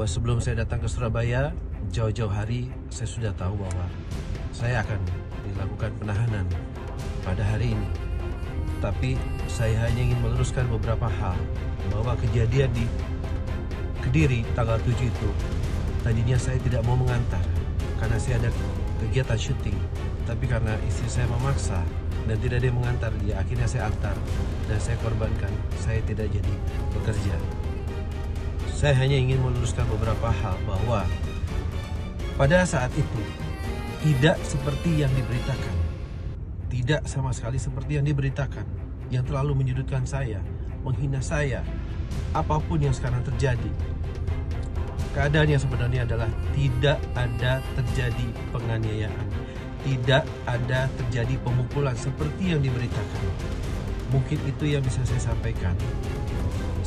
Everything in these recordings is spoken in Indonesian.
Sebelum saya datang ke Surabaya, jauh-jauh hari saya sudah tahu bahwa saya akan dilakukan penahanan pada hari ini. Tapi saya hanya ingin meluruskan beberapa hal, bahwa kejadian di Kediri tanggal 7 itu, tadinya saya tidak mau mengantar karena saya ada kegiatan syuting. Tapi karena istri saya memaksa dan tidak ada yang mengantar dia, akhirnya saya antar dan saya korbankan, saya tidak jadi bekerja. Saya hanya ingin meluruskan beberapa hal, bahwa pada saat itu tidak seperti yang diberitakan. Tidak sama sekali seperti yang diberitakan, yang terlalu menyudutkan saya, menghina saya, apapun yang sekarang terjadi. Keadaan yang sebenarnya adalah tidak ada terjadi penganiayaan, tidak ada terjadi pemukulan seperti yang diberitakan. Mungkin itu yang bisa saya sampaikan.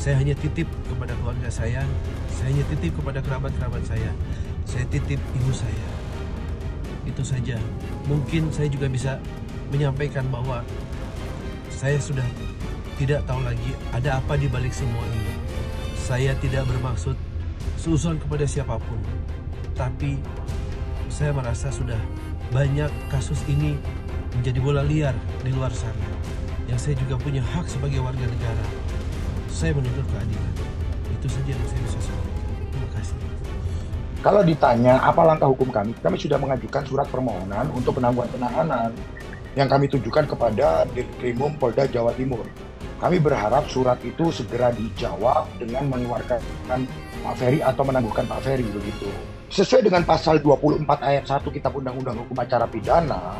Saya hanya titip kepada keluarga saya hanya titip kepada kerabat-kerabat saya titip ibu saya. Itu saja. Mungkin saya juga bisa menyampaikan bahwa saya sudah tidak tahu lagi ada apa di balik semua ini. Saya tidak bermaksud suuzon kepada siapapun, tapi saya merasa sudah banyak kasus ini menjadi bola liar di luar sana, yang saya juga punya hak sebagai warga negara. Saya menuntut keadilan. Itu saja yang saya bisa sampaikan. Terima kasih. Kalau ditanya apa langkah hukum kami sudah mengajukan surat permohonan untuk penangguhan penahanan yang kami tujukan kepada Ditkrimum Polda Jawa Timur. Kami berharap surat itu segera dijawab dengan mengeluarkan Pak Ferry atau menangguhkan Pak Ferry begitu. Sesuai dengan pasal 24 ayat 1 Kitab Undang-Undang Hukum Acara Pidana,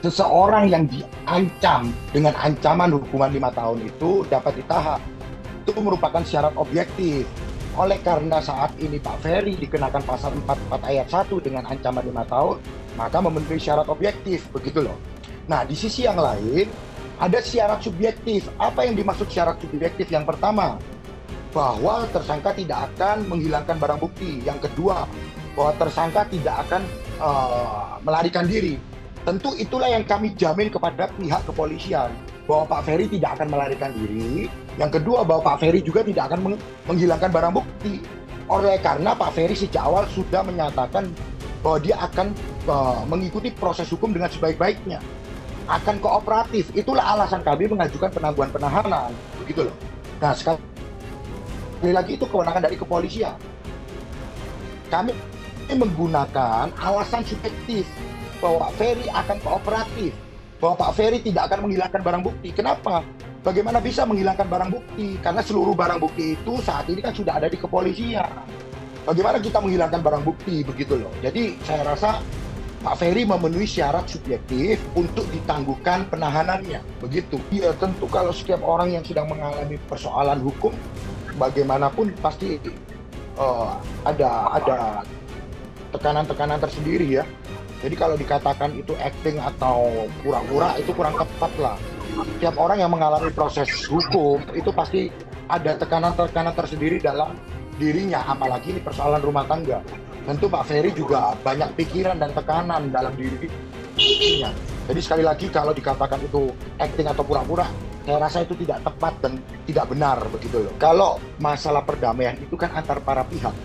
seseorang yang diancam dengan ancaman hukuman 5 tahun itu dapat ditahan. Itu merupakan syarat objektif. Oleh karena saat ini Pak Ferry dikenakan pasal 44 ayat 1 dengan ancaman 5 tahun, maka memenuhi syarat objektif, begitu loh. Nah, di sisi yang lain, ada syarat subjektif. Apa yang dimaksud syarat subjektif? Yang pertama, bahwa tersangka tidak akan menghilangkan barang bukti. Yang kedua, bahwa tersangka tidak akan melarikan diri. Tentu itulah yang kami jamin kepada pihak kepolisian, bahwa Pak Ferry tidak akan melarikan diri. Yang kedua, bahwa Pak Ferry juga tidak akan menghilangkan barang bukti. Oleh karena Pak Ferry sejak awal sudah menyatakan bahwa dia akan mengikuti proses hukum dengan sebaik-baiknya, akan kooperatif. Itulah alasan kami mengajukan penangguhan penahanan, begitu loh. Nah, sekali lagi itu kewenangan dari kepolisian. Kami menggunakan alasan subjektif bahwa Pak Ferry akan kooperatif, bahwa Pak Ferry tidak akan menghilangkan barang bukti. Kenapa? Bagaimana bisa menghilangkan barang bukti? Karena seluruh barang bukti itu saat ini kan sudah ada di kepolisian. Bagaimana kita menghilangkan barang bukti, begitu loh. Jadi saya rasa Pak Ferry memenuhi syarat subjektif untuk ditangguhkan penahanannya, begitu. Iya, tentu kalau setiap orang yang sedang mengalami persoalan hukum, bagaimanapun pasti ada tekanan-tekanan tersendiri ya. Jadi kalau dikatakan itu acting atau pura-pura, itu kurang tepat lah. Setiap orang yang mengalami proses hukum itu pasti ada tekanan-tekanan tersendiri dalam dirinya, apalagi ini persoalan rumah tangga. Tentu Pak Ferry juga banyak pikiran dan tekanan dalam dirinya. Jadi sekali lagi kalau dikatakan itu acting atau pura-pura, saya rasa itu tidak tepat dan tidak benar, begitu loh. Kalau masalah perdamaian itu kan antar para pihak.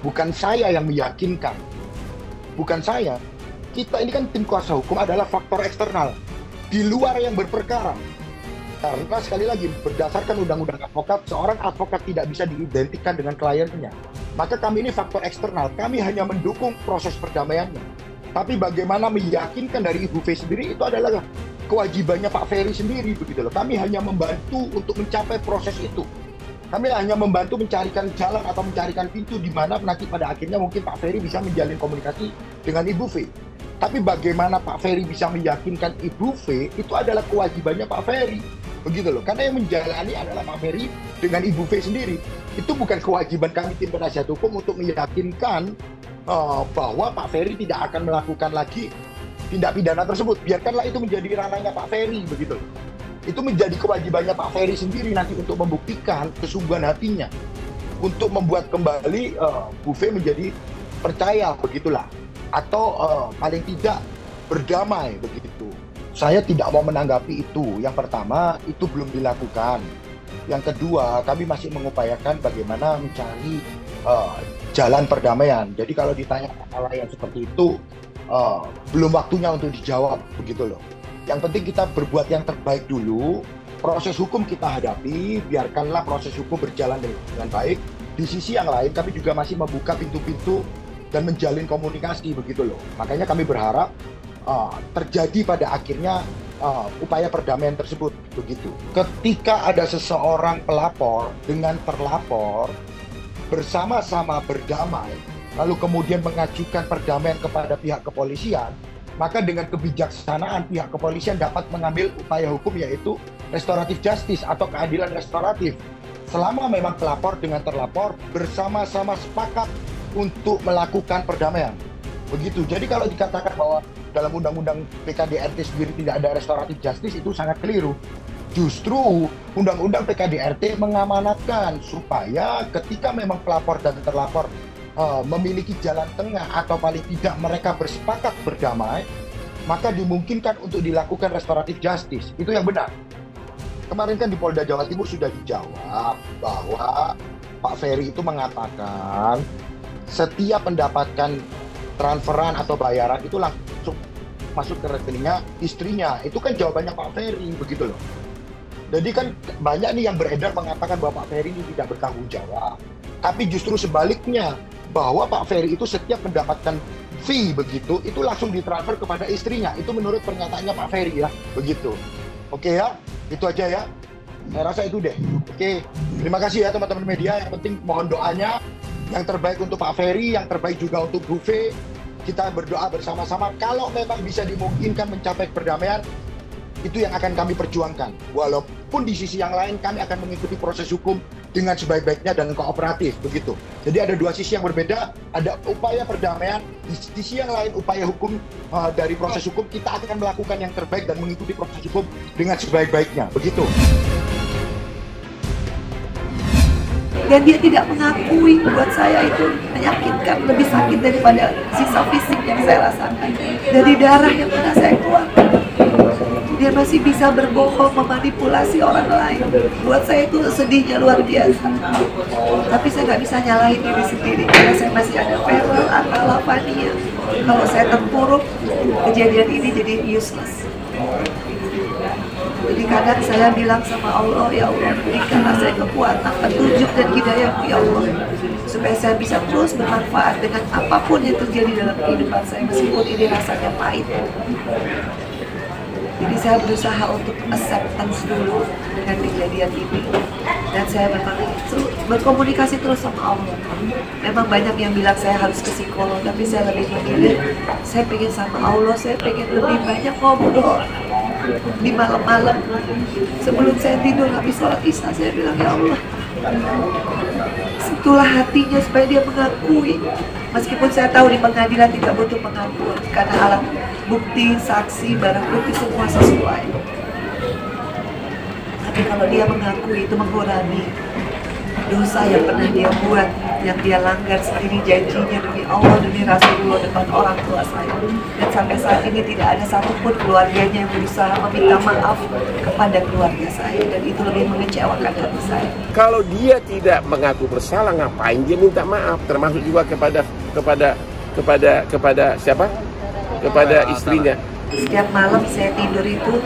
Bukan saya yang meyakinkan. Bukan saya. Kita ini kan tim kuasa hukum adalah faktor eksternal di luar yang berperkara. Karena sekali lagi berdasarkan undang-undang advokat, seorang advokat tidak bisa diidentikan dengan kliennya. Maka kami ini faktor eksternal, kami hanya mendukung proses perdamaiannya. Tapi bagaimana meyakinkan dari Ibu V sendiri itu adalah kewajibannya Pak Ferry sendiri, begitu loh. Kami hanya membantu untuk mencapai proses itu. Kami hanya membantu mencarikan jalan atau mencarikan pintu di mana nanti pada akhirnya mungkin Pak Ferry bisa menjalin komunikasi dengan Ibu V. Tapi bagaimana Pak Ferry bisa meyakinkan Ibu V itu adalah kewajibannya Pak Ferry, begitu loh. Karena yang menjalani adalah Pak Ferry dengan Ibu V sendiri. Itu bukan kewajiban kami tim penasihat hukum untuk meyakinkan bahwa Pak Ferry tidak akan melakukan lagi tindak pidana tersebut. Biarkanlah itu menjadi ranahnya Pak Ferry, begitu loh. Itu menjadi kewajibannya Pak Ferry sendiri nanti untuk membuktikan kesungguhan hatinya, untuk membuat kembali Bu V menjadi percaya, begitulah. Atau paling tidak berdamai, begitu. Saya tidak mau menanggapi itu. Yang pertama, itu belum dilakukan. Yang kedua, kami masih mengupayakan bagaimana mencari jalan perdamaian. Jadi kalau ditanya hal yang seperti itu, belum waktunya untuk dijawab, begitu loh. Yang penting kita berbuat yang terbaik dulu, proses hukum kita hadapi, biarkanlah proses hukum berjalan dengan baik. Di sisi yang lain, kami juga masih membuka pintu-pintu dan menjalin komunikasi, begitu loh. Makanya kami berharap terjadi pada akhirnya upaya perdamaian tersebut, begitu. Ketika ada seseorang pelapor dengan terlapor bersama-sama berdamai, lalu kemudian mengajukan perdamaian kepada pihak kepolisian, maka dengan kebijaksanaan pihak kepolisian dapat mengambil upaya hukum, yaitu restoratif justice atau keadilan restoratif. Selama memang pelapor dengan terlapor bersama-sama sepakat untuk melakukan perdamaian. Begitu. Jadi kalau dikatakan bahwa dalam undang-undang PKDRT sendiri tidak ada restoratif justice, itu sangat keliru. Justru undang-undang PKDRT mengamanatkan supaya ketika memang pelapor dan terlapor memiliki jalan tengah atau paling tidak mereka bersepakat berdamai, maka dimungkinkan untuk dilakukan restoratif justice. Itu yang benar. Kemarin kan di Polda Jawa Timur sudah dijawab bahwa Pak Ferry itu mengatakan setiap mendapatkan transferan atau bayaran itu langsung masuk ke rekeningnya istrinya. Itu kan jawabannya Pak Ferry, begitu loh. Jadi kan banyak nih yang beredar mengatakan bahwa Pak Ferry ini tidak bertanggung jawab. Tapi justru sebaliknya, bahwa Pak Ferry itu setiap mendapatkan fee begitu, itu langsung ditransfer kepada istrinya. Itu menurut pernyataannya Pak Ferry ya, begitu. Oke ya, itu aja ya. Saya rasa itu deh. Oke, terima kasih ya teman-teman media. Yang penting mohon doanya yang terbaik untuk Pak Ferry, yang terbaik juga untuk Bu V. Kita berdoa bersama-sama. Kalau memang bisa dimungkinkan mencapai perdamaian, itu yang akan kami perjuangkan. Walaupun di sisi yang lain kami akan mengikuti proses hukum dengan sebaik-baiknya dan kooperatif, begitu. Jadi ada dua sisi yang berbeda, ada upaya perdamaian, di sisi yang lain upaya hukum. Dari proses hukum kita akan melakukan yang terbaik dan mengikuti proses hukum dengan sebaik-baiknya, begitu. Dan dia tidak mengakui, buat saya itu menyakitkan, lebih sakit daripada sisa fisik yang saya rasakan. Dari darah yang pernah saya keluarkan, dia masih bisa berbohong, memanipulasi orang lain. Buat saya itu sedihnya luar biasa. Tapi saya nggak bisa nyalahin diri sendiri, karena saya masih ada Feral atau Lavania. Kalau saya terpuruk, kejadian ini jadi useless. Jadi kadang saya bilang sama Allah, ya Allah, berikanlah saya kekuatan, petunjuk dan hidayah, ya Allah, supaya saya bisa terus bermanfaat dengan apapun yang terjadi dalam kehidupan saya, meskipun ini rasanya pahit. Jadi saya berusaha untuk acceptance dulu dengan kejadian ini, dan saya memang berkomunikasi terus sama Allah. Memang banyak yang bilang saya harus ke psikolog, tapi saya lebih memilih, saya pengen sama Allah, saya pengen lebih banyak ngobrol di malam-malam sebelum saya tidur habis sholat isya. Saya bilang, ya Allah, sentuhlah hatinya supaya dia mengakui, meskipun saya tahu di pengadilan tidak butuh pengakuan karena alat bukti, saksi, barang bukti semua sesuai. Tapi kalau dia mengakui, itu mengurangi dosa yang pernah dia buat, yang dia langgar sendiri janjinya demi Allah, demi Rasulullah, depan orang tua saya. Dan sampai saat ini tidak ada satupun keluarganya yang berusaha meminta maaf kepada keluarga saya, dan itu lebih mengecewakan hati saya. Kalau dia tidak mengaku bersalah, ngapain dia minta maaf? Termasuk juga kepada siapa? Kepada istrinya. Setiap malam saya tidur itu,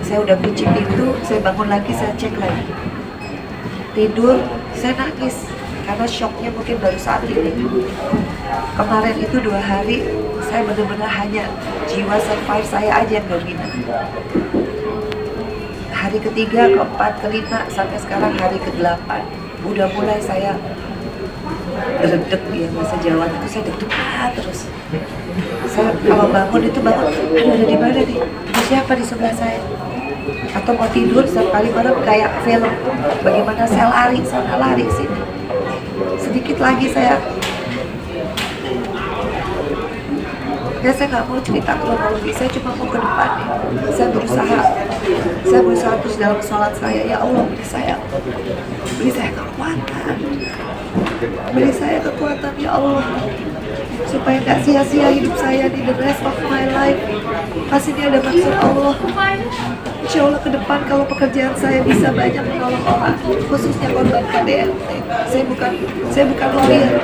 saya udah kunci pintu, saya bangun lagi, saya cek lagi. Tidur, saya nangis karena shocknya mungkin baru saat ini. Kemarin itu 2 hari saya benar-benar hanya jiwa survive saya aja yang dominan. Hari ketiga, keempat, kelima, sampai sekarang hari ke-8 udah mulai saya deg-deg, ya bahasa Jawa itu saya deg-degan terus. Saya kalau bangun itu bangun, aduh ada di mana nih? Ada siapa di sebelah saya? Atau mau tidur setiap kali malam kayak film, bagaimana saya lari sana lari sini. Sedikit lagi saya nggak mau cerita kronologi, saya cuma mau ke depan. Saya berusaha terus dalam sholat saya, ya Allah, beri saya kekuatan, ya Allah. supaya nggak sia-sia hidup saya di the rest of my life. Pasti dia ada maksud Allah. Insya Allah ke depan kalau pekerjaan saya bisa banyak menolong orang, khususnya korban KDRT. Saya bukan lawyer,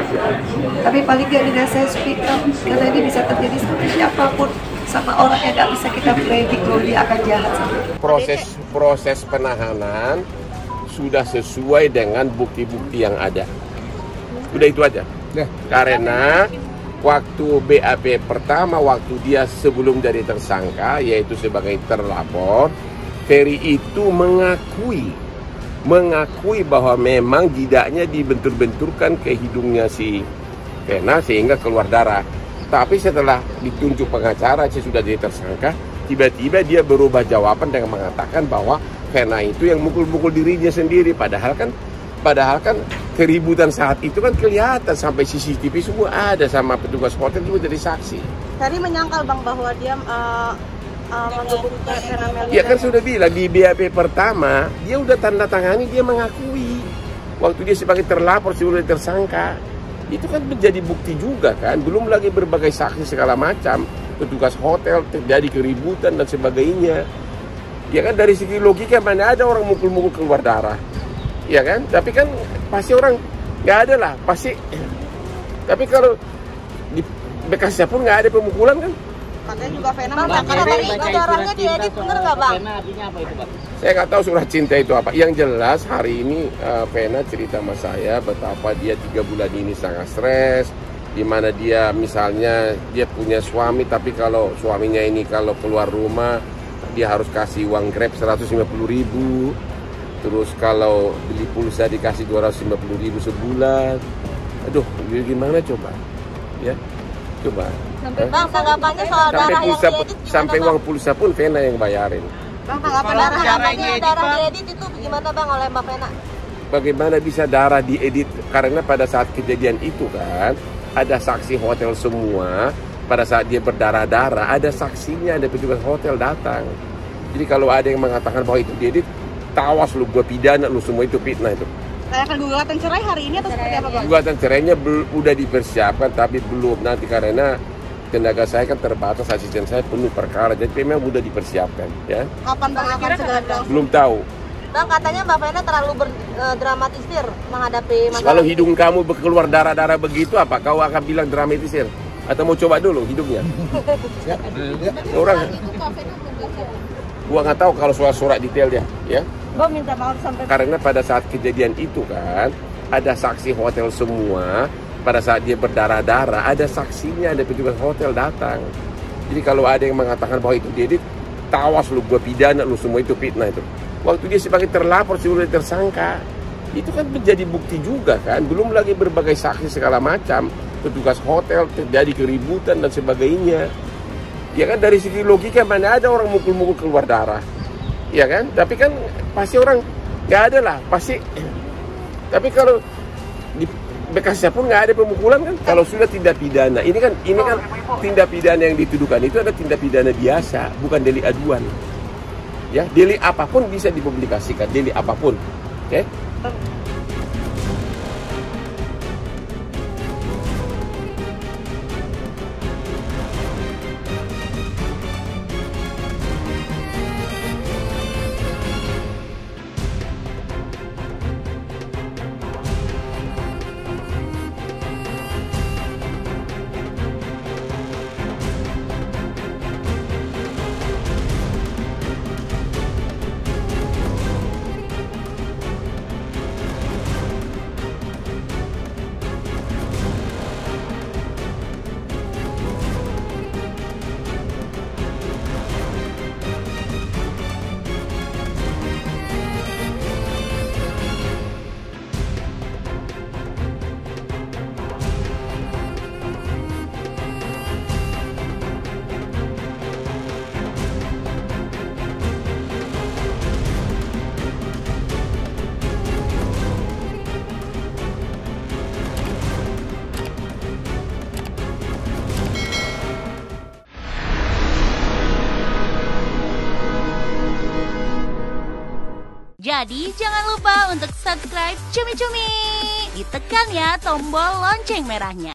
tapi paling nggak dengan saya speak up, karena ini bisa terjadi sama siapapun, sama orang yang nggak bisa kita predict kalau dia akan jahat sama kita. Proses penahanan sudah sesuai dengan bukti-bukti yang ada. Udah itu aja. Karena waktu BAP pertama, waktu dia sebelum jadi tersangka, yaitu sebagai terlapor, Ferry itu mengakui bahwa memang jidaknya dibentur-benturkan ke hidungnya si Vena sehingga keluar darah. Tapi setelah ditunjuk pengacara, sudah jadi tersangka, tiba-tiba dia berubah jawaban dengan mengatakan bahwa Vena itu yang mukul-mukul dirinya sendiri. Padahal kan keributan saat itu kan kelihatan, sampai CCTV semua ada, sama petugas hotel juga jadi saksi. Tadi menyangkal Bang bahwa dia mendukung Vena Melinda. Ya kan sudah bilang di BAP pertama dia udah tanda tangani, dia mengakui waktu dia sebagai terlapor sebelum tersangka. Itu kan menjadi bukti juga kan, belum lagi berbagai saksi segala macam, petugas hotel, terjadi keributan dan sebagainya. Ya kan dari segi logika mana ada orang mukul-mukul keluar darah. Ya kan, tapi kan pasti orang nggak ada lah, pasti. Tapi kalau di bekasnya pun nggak ada pemukulan kan. Katanya juga Vena minta darahnya diedit, bener nggak Bang? Vena artinya apa itu Bang? Saya nggak tahu surat cinta itu apa. Yang jelas hari ini Vena cerita sama saya betapa dia 3 bulan ini sangat stres, di mana dia misalnya dia punya suami, tapi kalau suaminya ini kalau keluar rumah dia harus kasih uang Grab 150.000. Terus kalau beli pulsa dikasih 250.000 sebulan. Aduh, gimana coba? Ya, coba. Bang, tanggapannya soal darah yang diedit gimana, sampai Bang? uang pulsa pun Vena yang bayarin. Bang, tanggapan darah diedit itu gimana Bang oleh Mbak Vena? Bagaimana bisa darah diedit? Karena pada saat kejadian itu kan ada saksi hotel semua. Pada saat dia berdarah-darah ada saksinya, ada petugas hotel datang. Jadi kalau ada yang mengatakan bahwa itu diedit, tawas lu, gua pidana lu, semua itu fitnah itu. Saya akan gugatan cerai hari ini atau seperti apa Bang? Gugatan cerainya udah dipersiapkan tapi belum, nanti karena tenaga saya kan terbatas, asisten saya penuh perkara, jadi memang udah dipersiapkan ya. Kapan Bang akan segera? Belum tahu. Bang, katanya Mbak Vena terlalu dramatisir menghadapi masalah. Kalau hidung kamu keluar darah-darah begitu, apa kau akan bilang dramatisir? Atau mau coba dulu hidungnya? Ya? Orang gua nggak tahu kalau soal surat detail dia ya. Gua minta maaf sampai. Karena pada saat kejadian itu kan ada saksi hotel semua. Pada saat dia berdarah-darah ada saksinya, ada petugas hotel datang. Jadi kalau ada yang mengatakan bahwa itu diedit, tawas lu, gua pidana lu, semua itu fitnah itu. Waktu dia sebagai terlapor sebelum tersangka, itu kan menjadi bukti juga kan, belum lagi berbagai saksi segala macam, petugas hotel, terjadi keributan dan sebagainya. Ya kan dari segi logika mana ada orang mukul-mukul keluar darah. Ya kan, tapi kan pasti orang nggak ada lah, pasti. Tapi kalau di bekasnya pun nggak ada pemukulan kan. Kalau sudah tindak pidana, ini kan tindak pidana yang dituduhkan itu ada tindak pidana biasa, bukan delik aduan. Ya, delik apapun bisa dipublikasikan, delik apapun. Oke? Jadi jangan lupa untuk subscribe Cumi Cumi. Ditekan ya tombol lonceng merahnya.